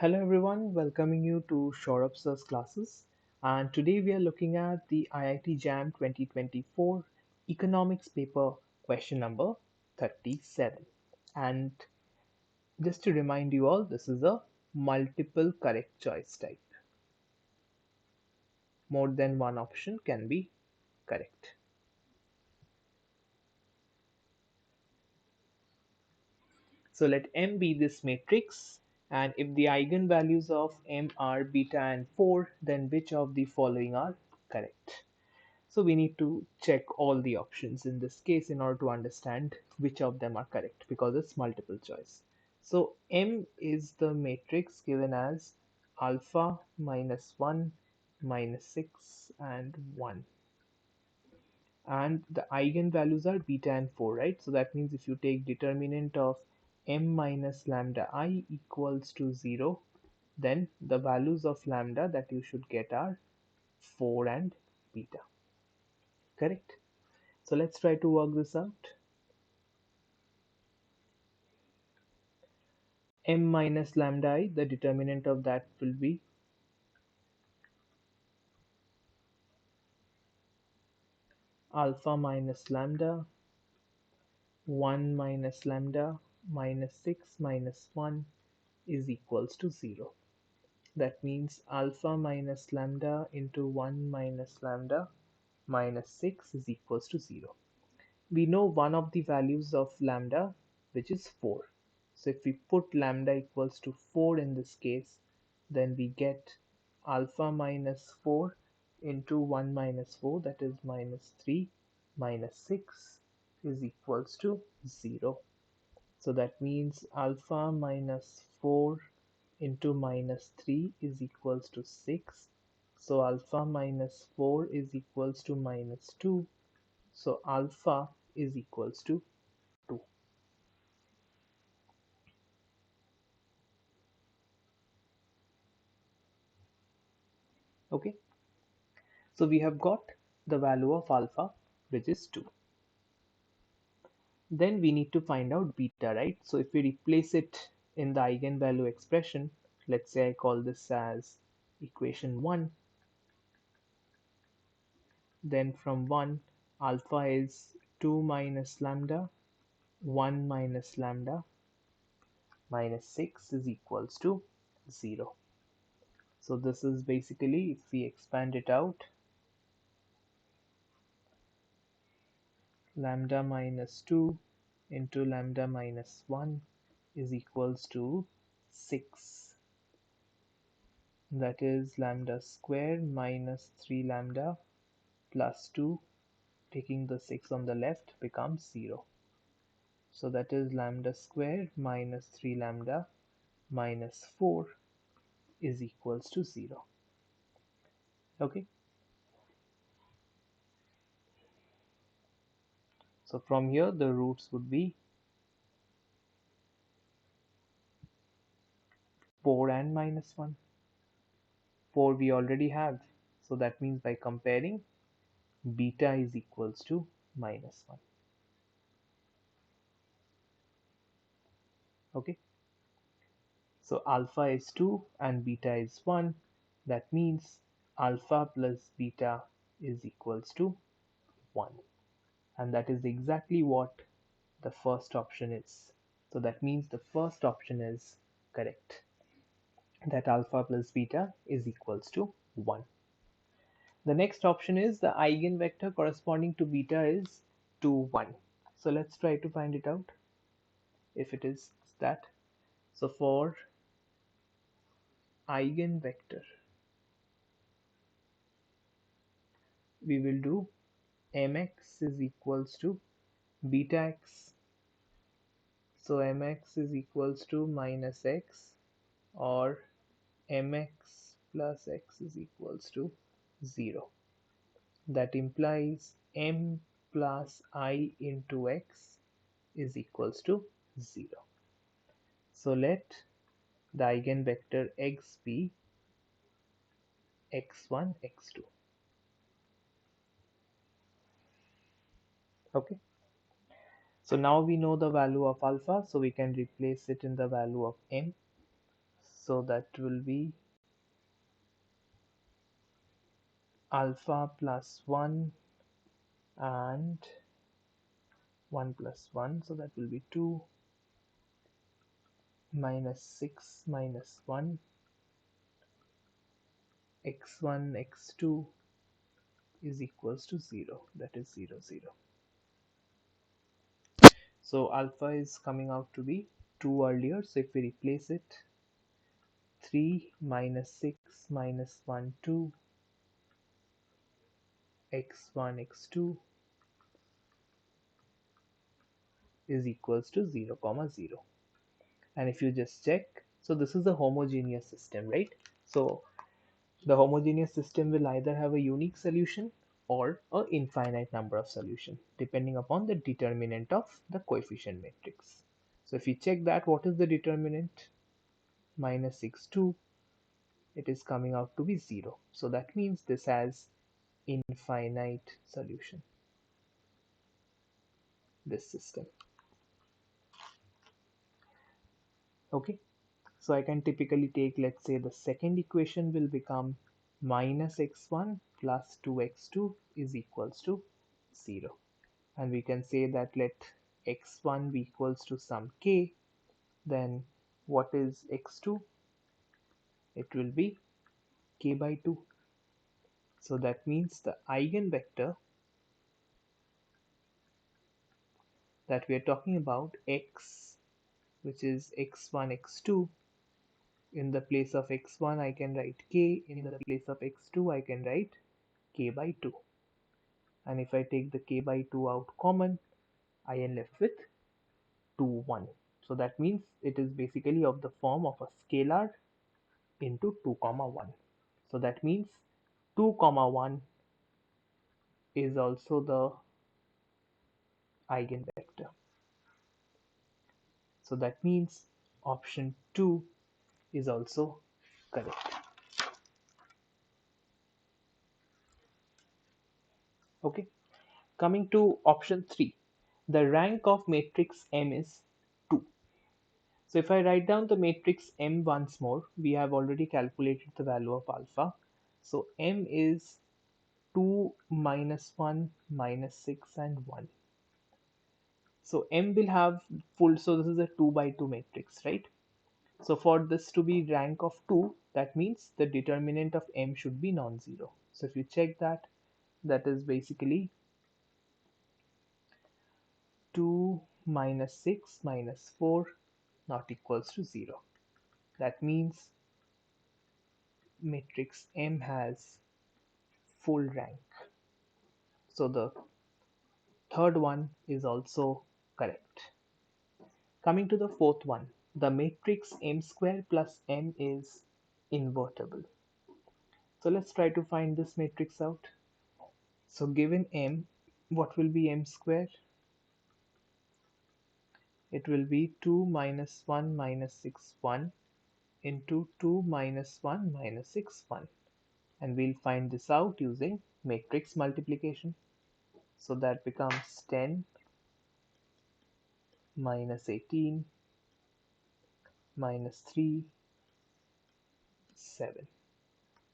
Hello everyone, welcoming you to Sourav Sir's classes. And today we are looking at the IIT JAM 2024 economics paper question number 37. And just to remind you all, this is a multiple correct choice type. More than one option can be correct. So let M be this matrix, and if the eigenvalues of M are beta and 4, then which of the following are correct? So we need to check all the options in this case in order to understand which of them are correct because it's multiple choice. So M is the matrix given as alpha minus 1 minus 6 and 1. And the eigenvalues are beta and 4, right? So that means if you take determinant of M minus lambda I equals to 0, then the values of lambda that you should get are 4 and beta. Correct? So let's try to work this out. M minus lambda I, the determinant of that will be alpha minus lambda, 1 minus lambda, minus 6 minus 1 is equals to 0. That means alpha minus lambda into 1 minus lambda minus 6 is equals to 0. We know one of the values of lambda, which is 4. So if we put lambda equals to 4 in this case, then we get alpha minus 4 into 1 minus 4, that is minus 3 minus 6 is equals to 0. So that means alpha minus 4 into minus 3 is equals to 6. So alpha minus 4 is equals to minus 2. So alpha is equals to 2. Okay, so we have got the value of alpha, which is 2. Then we need to find out beta, right? So if we replace it in the eigenvalue expression, let's say I call this as equation 1, then from 1, alpha is 2 minus lambda, 1 minus lambda, minus 6 is equals to 0. So this is basically, if we expand it out, lambda minus 2 into lambda minus 1 is equals to 6. That is lambda square minus 3 lambda plus 2, taking the 6 on the left, becomes 0. So that is lambda square minus 3 lambda minus 4 is equals to 0. Okay. So from here the roots would be 4 and minus 1. 4 we already have. So that means by comparing, beta is equals to minus 1. Okay. So alpha is 2 and beta is 1. That means alpha plus beta is equals to 1. And that is exactly what the first option is. So that means the first option is correct. That alpha plus beta is equals to 1. The next option is the eigenvector corresponding to beta is 2, 1. So let's try to find it out if it is that. So for eigenvector, we will do mx is equals to beta x. So mx is equals to minus x, or mx plus x is equals to 0. That implies m plus I into x is equals to 0. So let the eigenvector x be x1, x2. Okay. So now we know the value of alpha, so we can replace it in the value of m. So that will be alpha plus 1 and 1 plus 1, so that will be 2 minus 6 minus 1 x1 x2 is equals to 0, that is 0 0. So alpha is coming out to be 2 earlier, so if we replace it, 3 minus 6 minus 1 2 x1 x2 is equals to 0 comma 0. And if you just check, so this is a homogeneous system, right? So the homogeneous system will either have a unique solution or an infinite number of solutions depending upon the determinant of the coefficient matrix. So if you check that, what is the determinant? Minus 6 2, it is coming out to be 0. So that means this has infinite solution, this system. Okay, so I can typically take, let's say, the second equation will become minus x1 plus 2x2 is equals to 0. And we can say that let x1 be equals to some k, then what is x2? It will be k by 2. So that means the eigenvector that we are talking about, x, which is x1 x2, in the place of x1 I can write k, in the place of x2 I can write k by 2. And if I take the k by 2 out common, I am left with 2 1. So that means it is basically of the form of a scalar into 2 comma 1. So that means 2 comma 1 is also the eigenvector. So that means option 2 is also correct. Okay, coming to option 3, the rank of matrix M is 2. So if I write down the matrix M once more, we have already calculated the value of alpha. So M is 2 minus 1 minus 6 and 1. So M will have full, so this is a 2 by 2 matrix, right? So for this to be rank of 2, that means the determinant of M should be non-zero. So if you check that, that is basically 2 minus 6 minus 4 not equals to 0. That means matrix M has full rank. So the third one is also correct. Coming to the fourth one, the matrix M square plus M is invertible. So let's try to find this matrix out. So given M, what will be M square? It will be 2 minus 1 minus 6 1 into 2 minus 1 minus 6 1. And we'll find this out using matrix multiplication. So that becomes 10 minus 18 minus 3 7.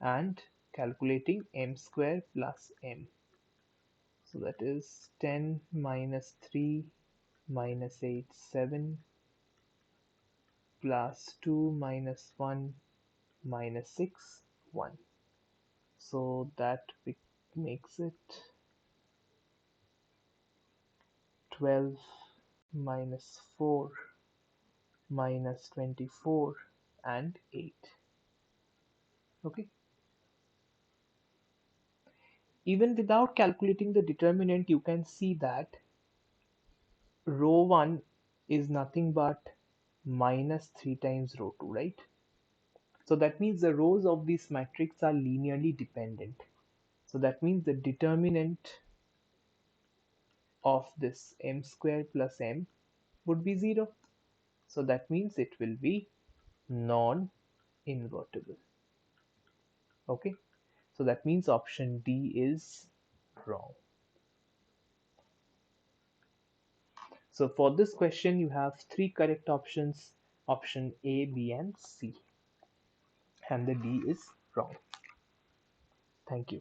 And calculating M square plus M. So that is 10 minus 3 minus 8 7 plus 2 minus 1 minus 6 1. So that makes it 12 minus 4 minus 24 and 8. Okay, even without calculating the determinant, you can see that row 1 is nothing but minus 3 times row 2, right? So that means the rows of this matrix are linearly dependent. So that means the determinant of this M square plus M would be 0. So that means it will be non-invertible. Okay, so that means option D is wrong. So for this question, you have three correct options, option A, B, and C. and the D is wrong. Thank you.